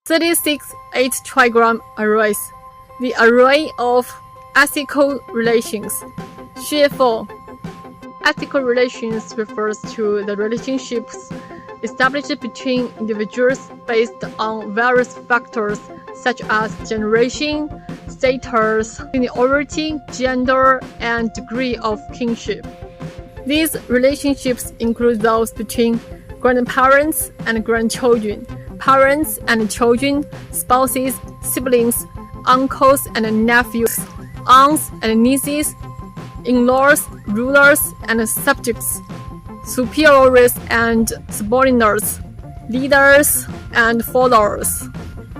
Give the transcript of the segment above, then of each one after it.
36 Eight-Trigram Arrays, the array of ethical relations. 4. Ethical relations refers to the relationships established between individuals based on various factors such as generation, status, seniority, gender, and degree of kinship. These relationships include those between grandparents and grandchildren, parents and children, spouses, siblings, uncles and nephews, aunts and nieces, in-laws, rulers and subjects, superiors and subordinates, leaders and followers,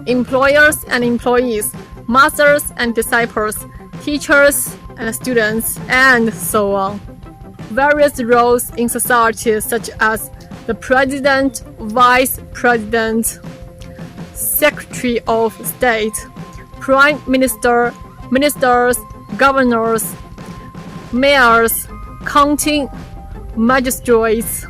employers and employees, masters and disciples, teachers and students, and so on. Various roles in society such as the President, Vice President, Secretary of State, Prime Minister, Ministers, Governors, Mayors, County Magistrates,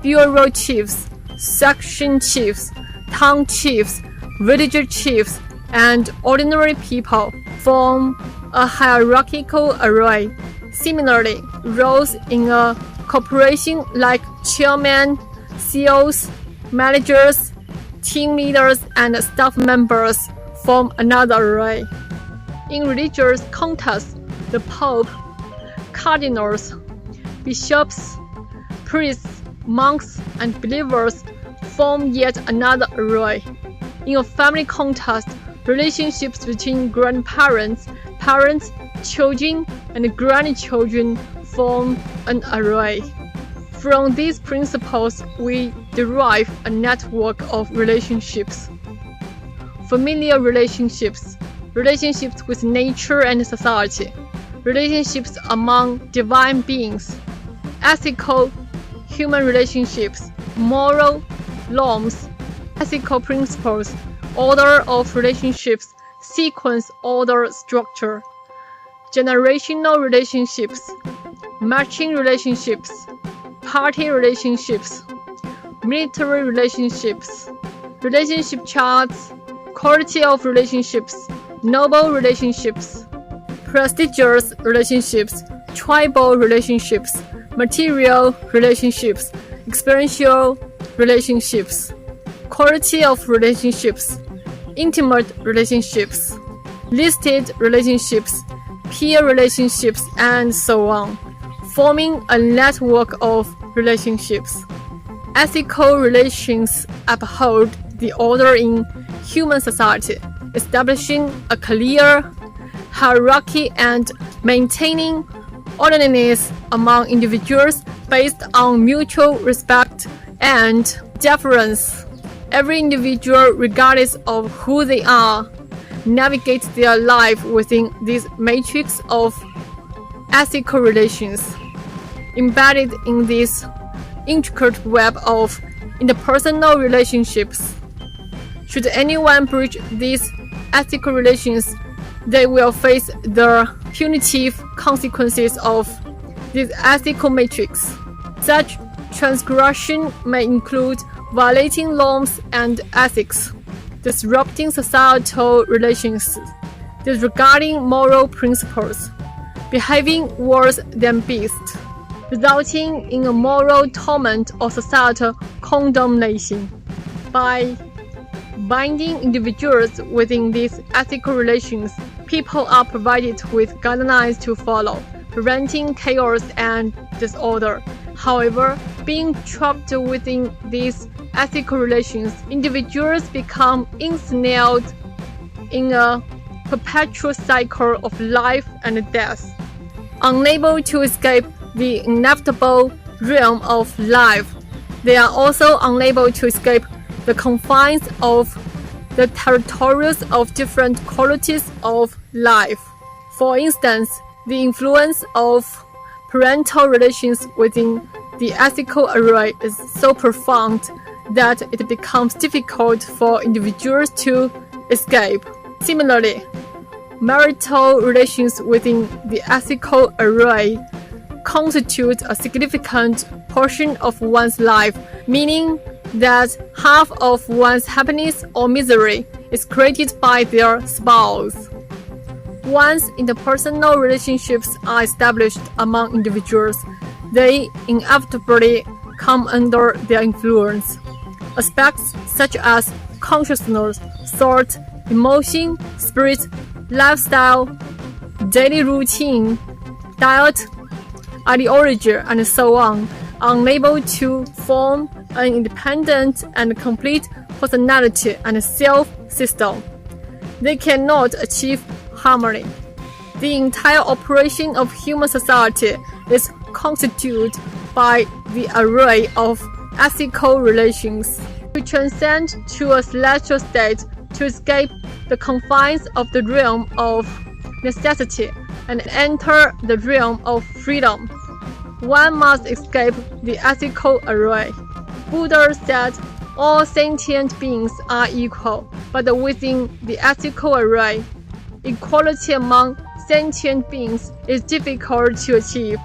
Bureau Chiefs, Section Chiefs, Town Chiefs, Village Chiefs, and ordinary people form a hierarchical array. Similarly, roles in a corporation like chairman, CEOs, managers, team leaders, and staff members form another array. In religious contexts, the Pope, cardinals, bishops, priests, monks, and believers form yet another array. In a family context, relationships between grandparents, parents, children, and grandchildren form an array. From these principles, we derive a network of relationships. Familial relationships, relationships with nature and society, relationships among divine beings, ethical human relationships, moral norms, ethical principles, order of relationships, sequence, order, structure, generational relationships, matching relationships, party relationships, military relationships, relationship charts, quality of relationships, noble relationships, prestigious relationships, tribal relationships, material relationships, experiential relationships, quality of relationships, intimate relationships, listed relationships, peer relationships, and so on, forming a network of relationships. Ethical relations uphold the order in human society, establishing a clear hierarchy and maintaining orderliness among individuals based on mutual respect and deference. Every individual, regardless of who they are, navigates their life within this matrix of ethical relations. Embedded in this intricate web of interpersonal relationships. Should anyone breach these ethical relations, they will face the punitive consequences of this ethical matrix. Such transgression may include violating norms and ethics, disrupting societal relations, disregarding moral principles, behaving worse than beasts, resulting in a moral torment or societal condemnation. By binding individuals within these ethical relations, people are provided with guidelines to follow, preventing chaos and disorder. However, being trapped within these ethical relations, individuals become ensnared in a perpetual cycle of life and death. Unable to escape the inevitable realm of life, they are also unable to escape the confines of the territories of different qualities of life. For instance, the influence of parental relations within the ethical array is so profound that it becomes difficult for individuals to escape. Similarly, marital relations within the ethical array constitute a significant portion of one's life, meaning that half of one's happiness or misery is created by their spouse. Once interpersonal relationships are established among individuals, they inevitably come under their influence. Aspects such as consciousness, thought, emotion, spirit, lifestyle, daily routine, diet, ideology, and so on, are unable to form an independent and complete personality and self-system. They cannot achieve harmony. The entire operation of human society is constituted by the array of ethical relations. To transcend to a celestial state, to escape the confines of the realm of necessity and enter the realm of freedom, one must escape the ethical array. Buddha said all sentient beings are equal, but within the ethical array, equality among sentient beings is difficult to achieve.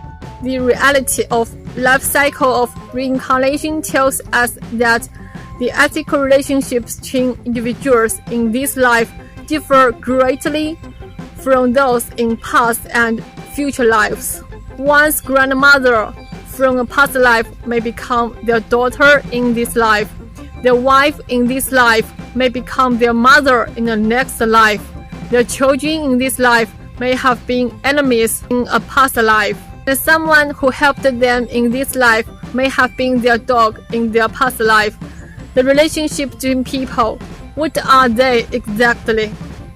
The reality of life cycle of reincarnation tells us that the ethical relationships between individuals in this life differ greatly from those in past and future lives. One's grandmother from a past life may become their daughter in this life. Their wife in this life may become their mother in the next life. Their children in this life may have been enemies in a past life. And someone who helped them in this life may have been their dog in their past life. The relationship between people, what are they exactly?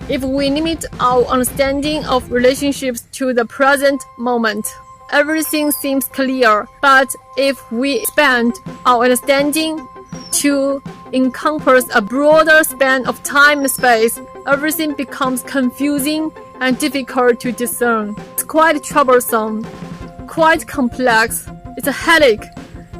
If we limit our understanding of relationships to the present moment, everything seems clear. But if we expand our understanding to encompass a broader span of time and space, everything becomes confusing and difficult to discern. It's quite troublesome, quite complex. It's a headache.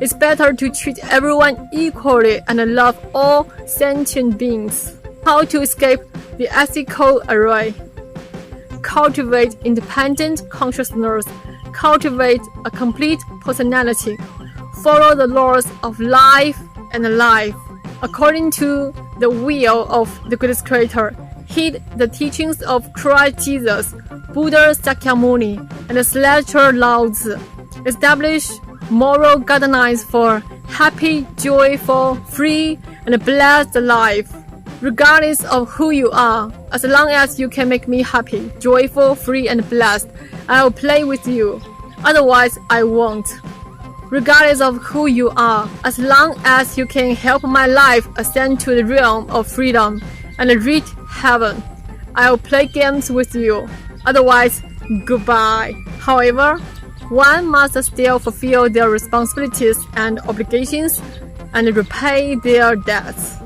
It's better to treat everyone equally and love all sentient beings. How to escape the ethical array? Cultivate independent consciousness. Cultivate a complete personality. Follow the laws of life and life according to the will of the greatest creator. Heed the teachings of Christ Jesus, Buddha Sakyamuni, and the celestial Lao Tzu. Establish moral guidelines for happy, joyful, free, and blessed life. Regardless of who you are, as long as you can make me happy, joyful, free, and blessed, I will play with you. Otherwise, I won't. Regardless of who you are, as long as you can help my life ascend to the realm of freedom and reach heaven, I will play games with you. Otherwise, goodbye. However, one must still fulfill their responsibilities and obligations and repay their debts.